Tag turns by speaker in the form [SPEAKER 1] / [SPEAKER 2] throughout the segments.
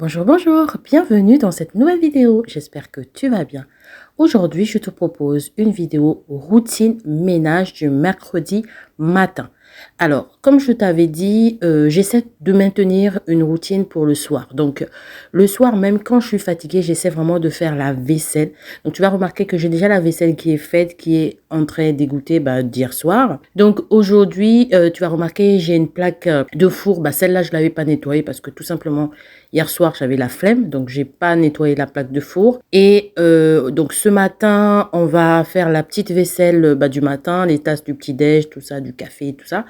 [SPEAKER 1] Bonjour, bonjour, bienvenue dans cette nouvelle vidéo, j'espère que tu vas bien. Aujourd'hui, je te propose une vidéo routine ménage du mercredi matin. Alors, comme je t'avais dit, j'essaie de maintenir une routine pour le soir. Donc, le soir, même quand je suis fatiguée, j'essaie vraiment de faire la vaisselle. Donc, tu vas remarquer que j'ai déjà la vaisselle qui est faite, qui est en train d'égoutter d'hier soir. Donc, aujourd'hui, tu vas remarquer, j'ai une plaque de four. Celle-là, je ne l'avais pas nettoyée parce que tout simplement, hier soir, j'avais la flemme. Donc, j'ai pas nettoyé la plaque de four. Et donc, ce matin, on va faire la petite vaisselle du matin, les tasses du petit-déj, tout ça, du café, tout ça.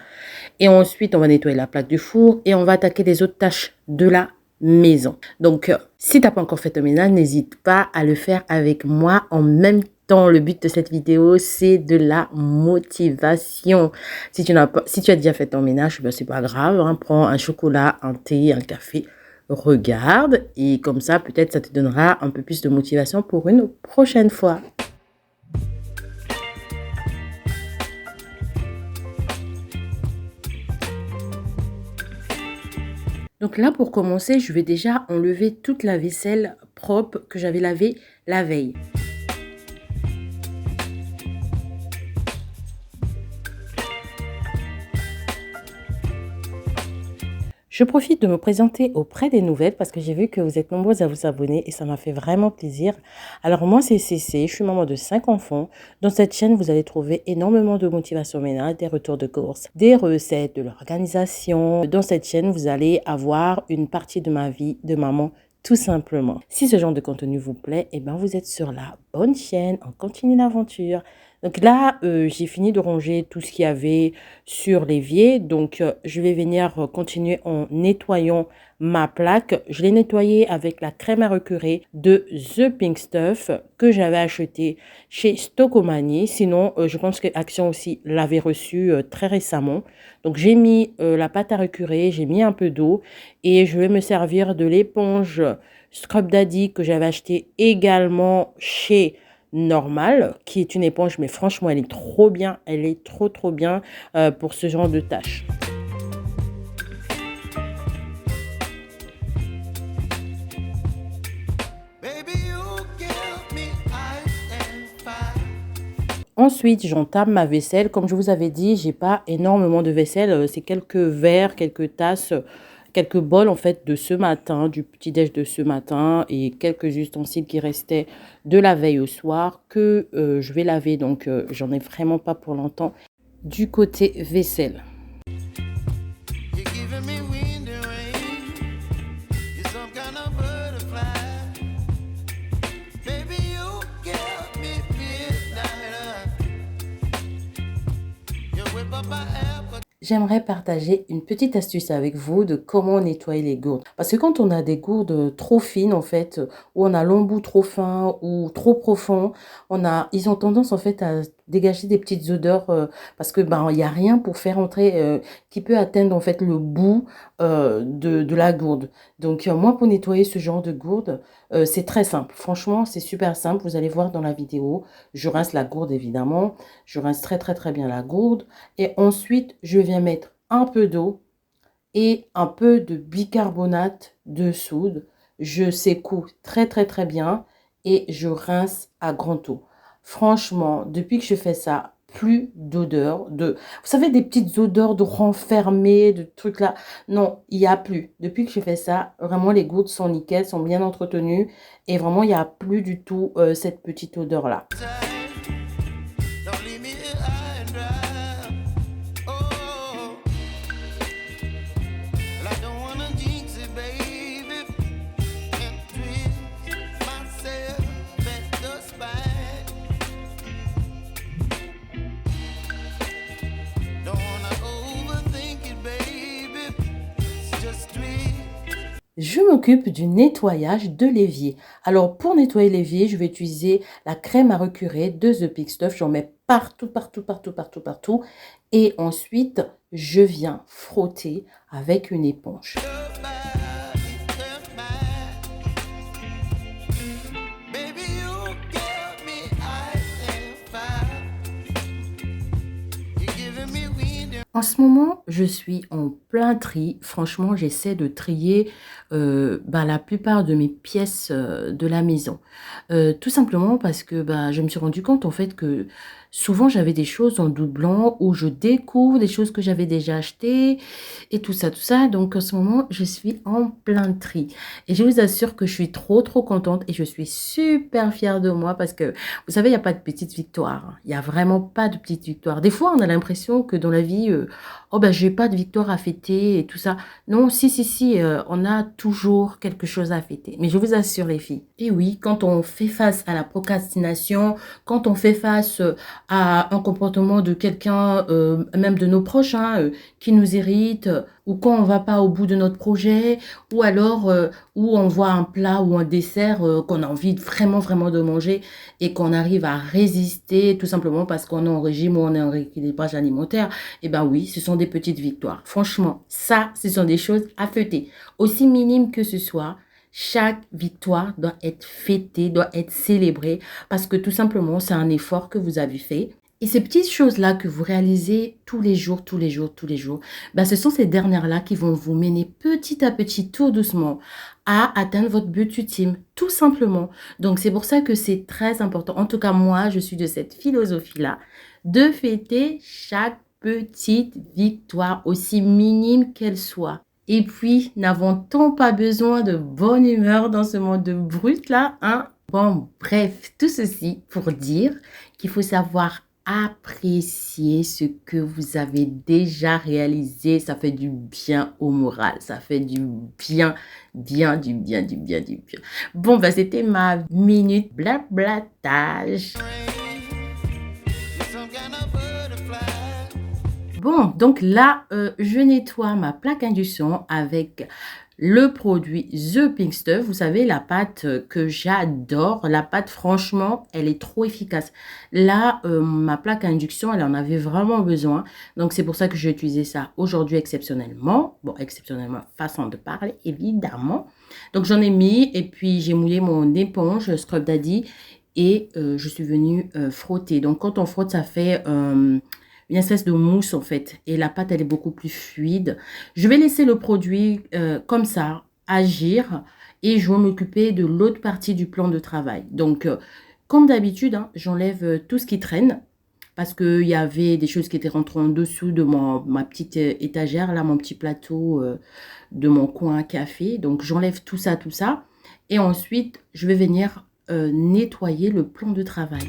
[SPEAKER 1] Et ensuite, on va nettoyer la plaque du four et on va attaquer les autres tâches de la maison. Donc, si tu n'as pas encore fait ton ménage, n'hésite pas à le faire avec moi en même temps. Le but de cette vidéo, c'est de la motivation. Si tu as déjà fait ton ménage, c'est pas grave. Hein, prends un chocolat, un thé, un café. Regarde et comme ça, peut-être ça te donnera un peu plus de motivation pour une prochaine fois. Donc là, pour commencer, je vais déjà enlever toute la vaisselle propre que j'avais lavée la veille. Je profite de me présenter auprès des nouvelles parce que j'ai vu que vous êtes nombreuses à vous abonner et ça m'a fait vraiment plaisir. Alors moi, c'est CC, je suis maman de 5 enfants. Dans cette chaîne, vous allez trouver énormément de motivation ménage, des retours de courses, des recettes, de l'organisation. Dans cette chaîne, vous allez avoir une partie de ma vie de maman tout simplement. Si ce genre de contenu vous plaît, vous êtes sur la bonne chaîne. On continue l'aventure. Donc là, j'ai fini de ranger tout ce qu'il y avait sur l'évier. Donc, je vais venir continuer en nettoyant ma plaque. Je l'ai nettoyée avec la crème à recurer de The Pink Stuff que j'avais acheté chez Stocomanie. Sinon, je pense que Action aussi l'avait reçu très récemment. Donc, j'ai mis la pâte à recurer, j'ai mis un peu d'eau et je vais me servir de l'éponge Scrub Daddy que j'avais acheté également chez Normal, qui est une éponge, mais franchement, elle est trop bien. Elle est trop bien pour ce genre de tâches. Ensuite, j'entame ma vaisselle. Comme je vous avais dit, j'ai pas énormément de vaisselle. C'est quelques verres, quelques tasses, quelques bols en fait de ce matin, du petit-déj de ce matin et quelques ustensiles qui restaient de la veille au soir que je vais laver. Donc, j'en ai vraiment pas pour longtemps du côté vaisselle. J'aimerais partager une petite astuce avec vous de comment nettoyer les gourdes. Parce que quand on a des gourdes trop fines, en fait, ou on a l'embout trop fin ou trop profond, ils ont tendance, en fait, à dégager des petites odeurs parce que, il n'y a rien pour faire entrer, qui peut atteindre, en fait, le bout de la gourde. Donc, moi, pour nettoyer ce genre de gourde, c'est très simple. Franchement, c'est super simple. Vous allez voir dans la vidéo. Je rince la gourde, évidemment. Je rince très bien la gourde. Et ensuite, je viens mettre un peu d'eau et un peu de bicarbonate de soude. Je secoue très bien et je rince à grand eau. Franchement, depuis que je fais ça, plus d'odeur vous savez, des petites odeurs de renfermé, de trucs là. Non, il n'y a plus. Depuis que je fais ça, vraiment, les gourdes sont nickel, sont bien entretenues et vraiment, il n'y a plus du tout cette petite odeur là. Je m'occupe du nettoyage de l'évier. Alors, pour nettoyer l'évier, je vais utiliser la crème à recurer de The Pink Stuff. J'en mets partout. Et ensuite, je viens frotter avec une éponge. En ce moment, je suis en plein tri. Franchement, j'essaie de trier bah, la plupart de mes pièces de la maison. Tout simplement parce que bah, je me suis rendu compte en fait que souvent j'avais des choses en doublant où je découvre des choses que j'avais déjà achetées et tout ça, tout ça. Donc en ce moment, je suis en plein tri. Et je vous assure que je suis trop contente et je suis super fière de moi parce que vous savez, il n'y a pas de petite victoire. Il n'y a vraiment pas de petite victoire. Des fois, on a l'impression que dans la vie, oh ben, j'ai pas de victoire à fêter et tout ça. Non, si, on a toujours quelque chose à fêter. Mais je vous assure, les filles. Et oui, quand on fait face à la procrastination, quand on fait face à un comportement de quelqu'un, même de nos proches, hein, qui nous irrite, ou quand on va pas au bout de notre projet, ou alors où on voit un plat ou un dessert qu'on a envie vraiment de manger et qu'on arrive à résister tout simplement parce qu'on est en régime ou on est en rééquilibrage alimentaire, eh ben oui, ce sont des petites victoires. Franchement, ça, ce sont des choses à fêter. Aussi minimes que ce soit, chaque victoire doit être fêtée, doit être célébrée parce que tout simplement, c'est un effort que vous avez fait. Et ces petites choses-là que vous réalisez tous les jours, ben ce sont ces dernières-là qui vont vous mener petit à petit, tout doucement, à atteindre votre but ultime, tout simplement. Donc, c'est pour ça que c'est très important. En tout cas, moi, je suis de cette philosophie-là, de fêter chaque petite victoire, aussi minime qu'elle soit. Et puis, n'avons-t-on pas besoin de bonne humeur dans ce monde brut là, hein? Bon, bref, tout ceci pour dire qu'il faut savoir apprécier ce que vous avez déjà réalisé. Ça fait du bien au moral. Ça fait du bien, du bien. Bon, bah, c'était ma minute blablatage. Bon, donc là, je nettoie ma plaque induction avec le produit The Pink Stuff. Vous savez, la pâte que j'adore. La pâte, franchement, elle est trop efficace. Là, ma plaque à induction, elle en avait vraiment besoin. Donc, c'est pour ça que j'ai utilisé ça aujourd'hui exceptionnellement. Bon, exceptionnellement, façon de parler, évidemment. Donc, j'en ai mis et puis j'ai moulé mon éponge Scrub Daddy et je suis venue frotter. Donc, quand on frotte, ça fait une espèce de mousse en fait. Et la pâte, elle est beaucoup plus fluide. Je vais laisser le produit comme ça, agir. Et je vais m'occuper de l'autre partie du plan de travail. Donc, comme d'habitude, hein, j'enlève tout ce qui traîne. Parce qu'il y avait des choses qui étaient rentrées en dessous de ma petite étagère, là, mon petit plateau de mon coin café. Donc, j'enlève tout ça. Et ensuite, je vais venir nettoyer le plan de travail.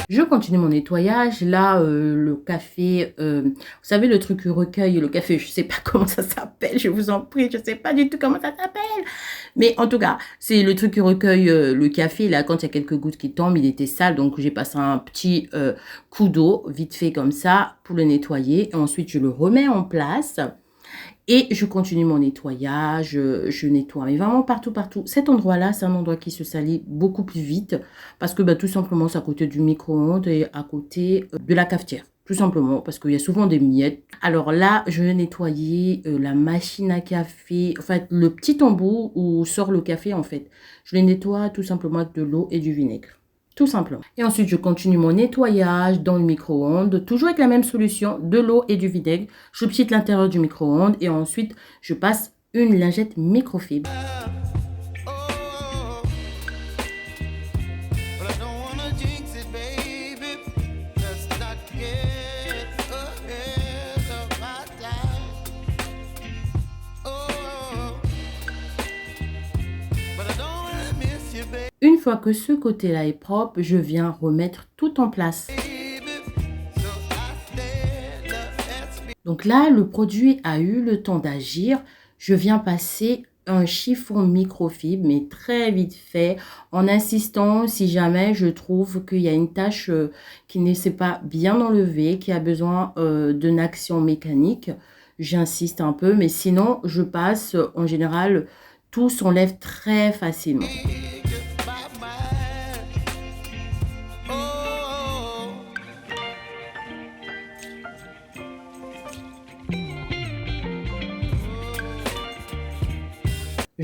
[SPEAKER 1] Je continue mon nettoyage. Là, le café, vous savez, le truc recueil, le café, je ne sais pas comment ça s'appelle, je vous en prie, je ne sais pas du tout comment ça s'appelle. Mais en tout cas, c'est le truc qui recueille le café. Là, quand il y a quelques gouttes qui tombent, il était sale. Donc, j'ai passé un petit coup d'eau, vite fait comme ça, pour le nettoyer. Et ensuite, je le remets en place. Et je continue mon nettoyage, je nettoie, mais vraiment partout. Cet endroit-là, c'est un endroit qui se salit beaucoup plus vite parce que bah, tout simplement, c'est à côté du micro-ondes et à côté de la cafetière. Tout simplement, parce qu'il y a souvent des miettes. Alors là, je vais nettoyer la machine à café, en fait, le petit embout où sort le café, en fait. Je le nettoie tout simplement avec de l'eau et du vinaigre. Tout simplement. Et ensuite, je continue mon nettoyage dans le micro-ondes, toujours avec la même solution, de l'eau et du vinaigre. Je pchite l'intérieur du micro-ondes et ensuite, je passe une lingette microfibre. Une fois que ce côté-là est propre, je viens remettre tout en place. Donc là, le produit a eu le temps d'agir. Je viens passer un chiffon microfibre, mais très vite fait, en insistant si jamais je trouve qu'il y a une tâche qui ne s'est pas bien enlevée, qui a besoin d'une action mécanique. J'insiste un peu, mais sinon, je passe en général, tout s'enlève très facilement.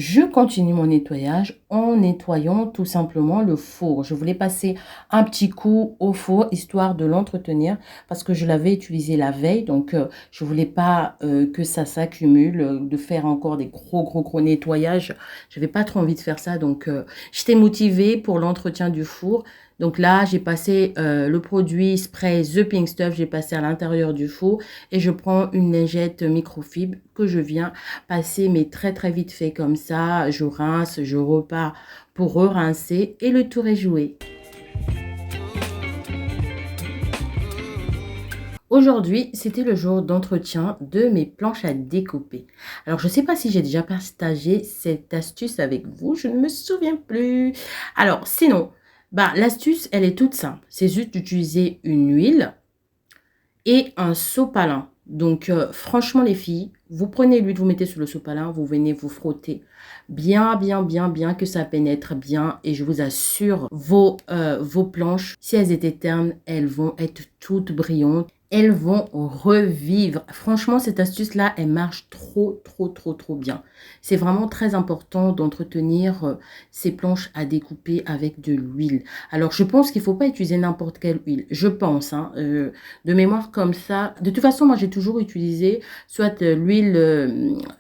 [SPEAKER 1] Je continue mon nettoyage en nettoyant tout simplement le four. Je voulais passer un petit coup au four histoire de l'entretenir parce que je l'avais utilisé la veille. Donc, je voulais pas que ça s'accumule, de faire encore des gros nettoyages. Je n'avais pas trop envie de faire ça. Donc, j'étais motivée pour l'entretien du four. Donc là, j'ai passé le produit spray The Pink Stuff, j'ai passé à l'intérieur du four et je prends une lingette microfibre que je viens passer, mais très vite fait comme ça. Je rince, je repars pour re-rincer et le tour est joué. Aujourd'hui, c'était le jour d'entretien de mes planches à découper. Alors, je ne sais pas si j'ai déjà partagé cette astuce avec vous, je ne me souviens plus. Alors, sinon, l'astuce, elle est toute simple. C'est juste d'utiliser une huile et un sopalin. Donc, franchement, les filles, vous prenez l'huile, vous mettez sur le sopalin, vous venez vous frotter bien que ça pénètre bien. Et je vous assure, vos planches, si elles étaient ternes, elles vont être toutes brillantes. Elles vont revivre. Franchement, cette astuce-là, elle marche trop bien. C'est vraiment très important d'entretenir ces planches à découper avec de l'huile. Alors, je pense qu'il ne faut pas utiliser n'importe quelle huile. Je pense, hein, de mémoire comme ça. De toute façon, moi, j'ai toujours utilisé soit l'huile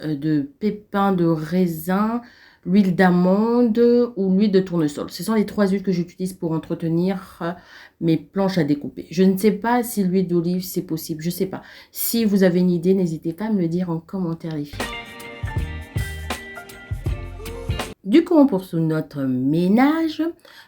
[SPEAKER 1] de pépins de raisin, l'huile d'amande ou l'huile de tournesol. Ce sont les 3 huiles que j'utilise pour entretenir mes planches à découper. Je ne sais pas si l'huile d'olive, c'est possible. Je ne sais pas. Si vous avez une idée, n'hésitez pas à me le dire en commentaire, les filles. Du coup, on poursuit notre ménage.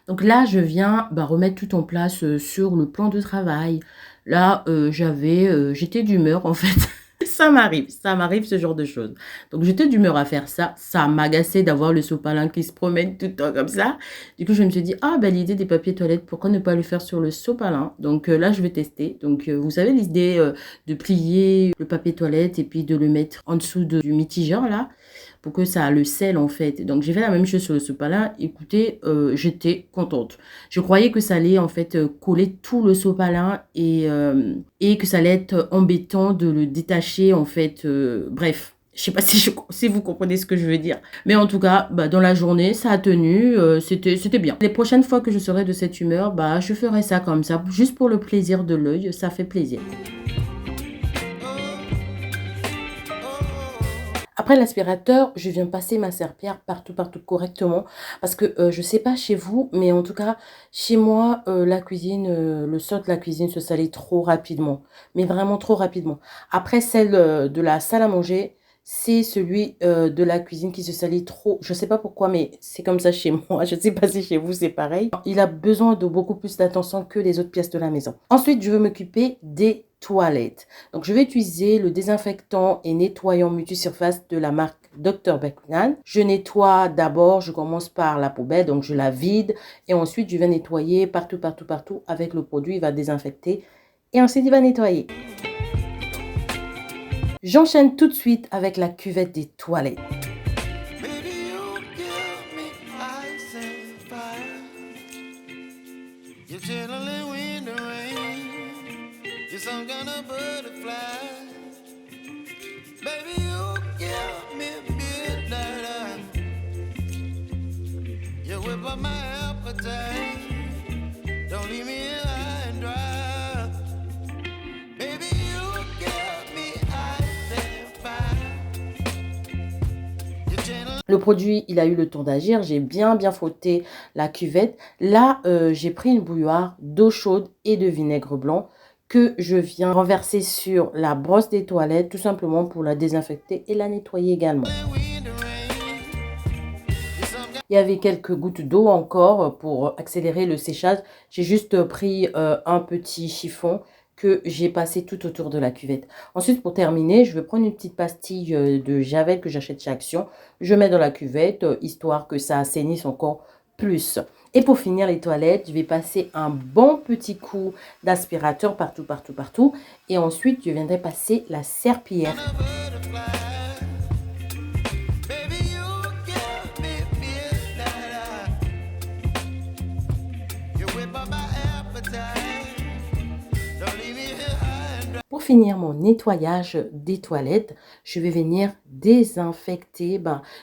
[SPEAKER 1] Donc là, je viens remettre tout en place sur le plan de travail. Là, j'étais d'humeur en fait. Ça m'arrive ce genre de choses. Donc, j'étais d'humeur à faire ça. Ça m'agaçait d'avoir le sopalin qui se promène tout le temps comme ça. Du coup, je me suis dit, l'idée des papiers toilettes, pourquoi ne pas le faire sur le sopalin? Donc, là, je vais tester. Donc, vous savez, l'idée de plier le papier toilette et puis de le mettre en dessous du mitigeur, là, pour que ça le scelle, en fait. Donc, j'ai fait la même chose sur le sopalin. Écoutez, j'étais contente. Je croyais que ça allait, en fait, coller tout le sopalin et que ça allait être embêtant de le détacher, en fait. Bref, je sais pas si vous comprenez ce que je veux dire. Mais en tout cas, dans la journée, ça a tenu. C'était bien. Les prochaines fois que je serai de cette humeur, je ferai ça comme ça, juste pour le plaisir de l'œil. Ça fait plaisir. Après l'aspirateur, je viens passer ma serpillière partout correctement. Parce que je ne sais pas chez vous, mais en tout cas, chez moi, la cuisine, le sol de la cuisine se salit trop rapidement. Mais vraiment trop rapidement. Après, celle de la salle à manger, c'est celui de la cuisine qui se salit trop. Je ne sais pas pourquoi, mais c'est comme ça chez moi. Je ne sais pas si chez vous, c'est pareil. Il a besoin de beaucoup plus d'attention que les autres pièces de la maison. Ensuite, je veux m'occuper des toilettes. Donc, je vais utiliser le désinfectant et nettoyant multisurface de la marque Dr. Beckman. Je nettoie d'abord, je commence par la poubelle, donc je la vide. Et ensuite, je vais nettoyer partout avec le produit. Il va désinfecter et ensuite, il va nettoyer. J'enchaîne tout de suite avec la cuvette des toilettes. Le produit, il a eu le temps d'agir. J'ai bien frotté la cuvette. Là, j'ai pris une bouilloire d'eau chaude et de vinaigre blanc que je viens renverser sur la brosse des toilettes, tout simplement pour la désinfecter et la nettoyer également. Il y avait quelques gouttes d'eau encore pour accélérer le séchage. J'ai juste pris un petit chiffon que j'ai passé tout autour de la cuvette. Ensuite, pour terminer, je vais prendre une petite pastille de Javel que j'achète chez Action. Je mets dans la cuvette, histoire que ça assainisse encore plus. Et pour finir les toilettes, je vais passer un bon petit coup d'aspirateur partout. Et ensuite, je viendrai passer la serpillière. Pour Pour finir mon nettoyage des toilettes, je vais venir désinfecter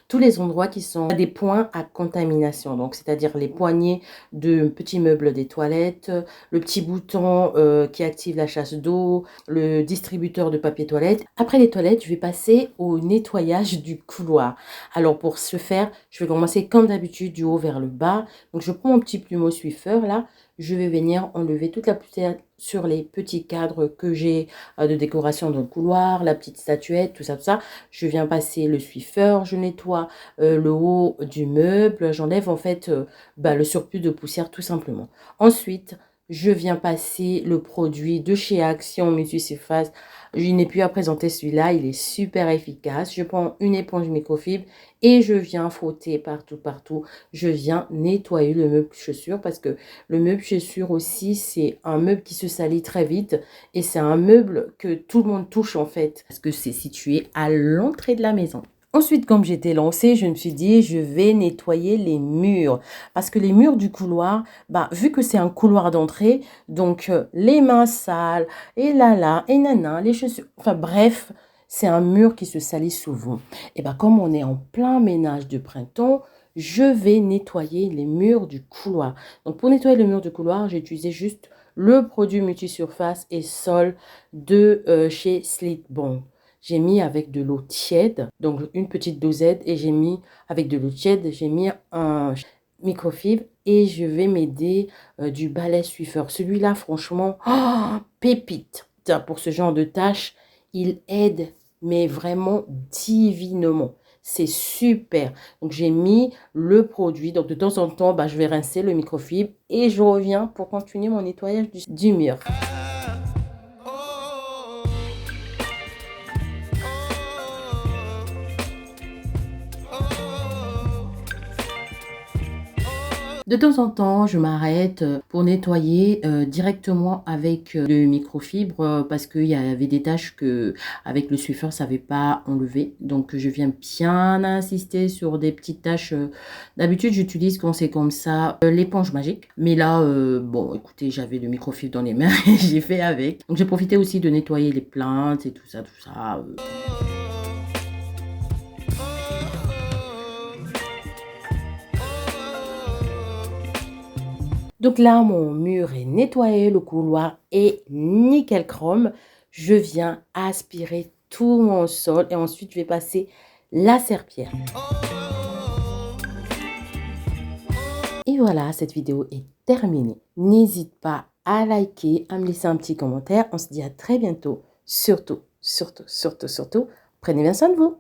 [SPEAKER 1] tous les endroits qui sont des points à contamination. Donc, c'est-à-dire les poignées de petits meubles des toilettes, le petit bouton qui active la chasse d'eau, le distributeur de papier toilette. Après les toilettes, je vais passer au nettoyage du couloir. Alors, pour ce faire, je vais commencer comme d'habitude du haut vers le bas. Donc, je prends mon petit plumeau Swiffer là. Je vais venir enlever toute la poussière sur les petits cadres que j'ai de décoration dans le couloir, la petite statuette, tout ça, tout ça. Je viens passer le Swiffer, je nettoie le haut du meuble, j'enlève en fait le surplus de poussière tout simplement. Ensuite, je viens passer le produit de chez Action Multisurface. Je n'ai plus à présenter celui-là, il est super efficace. Je prends une éponge microfibre et je viens frotter partout, partout. Je viens nettoyer le meuble chaussure parce que le meuble chaussure aussi, c'est un meuble qui se salit très vite et c'est un meuble que tout le monde touche en fait parce que c'est situé à l'entrée de la maison. Ensuite, comme j'étais lancée, je me suis dit, je vais nettoyer les murs. Parce que les murs du couloir, vu que c'est un couloir d'entrée, donc les mains sales, et là, et nana, les chaussures, enfin bref, c'est un mur qui se salit souvent. Et comme on est en plein ménage de printemps, je vais nettoyer les murs du couloir. Donc pour nettoyer le mur du couloir, j'ai utilisé juste le produit multisurface et sol de chez Slitbond. J'ai mis avec de l'eau tiède, donc une petite dosette, et j'ai mis avec de l'eau tiède, j'ai mis un microfibre et je vais m'aider du balai Swiffer. Celui-là, franchement, pépite. Pour ce genre de tâches, il aide, mais vraiment divinement. C'est super. Donc, j'ai mis le produit. Donc, de temps en temps, je vais rincer le microfibre et je reviens pour continuer mon nettoyage du mur. De temps en temps, je m'arrête pour nettoyer directement avec le microfibre parce qu'il y avait des tâches que avec le Swiffer, ça ne savait pas enlever. Donc, je viens bien insister sur des petites tâches. D'habitude, j'utilise quand c'est comme ça l'éponge magique. Mais là, bon, écoutez, j'avais le microfibre dans les mains et j'ai fait avec. Donc, j'ai profité aussi de nettoyer les plantes et tout ça, tout ça. Donc là, mon mur est nettoyé, le couloir est nickel chrome. Je viens aspirer tout mon sol et ensuite je vais passer la serpillière. Et voilà, cette vidéo est terminée. N'hésite pas à liker, à me laisser un petit commentaire. On se dit à très bientôt. Surtout, surtout, surtout, surtout, prenez bien soin de vous.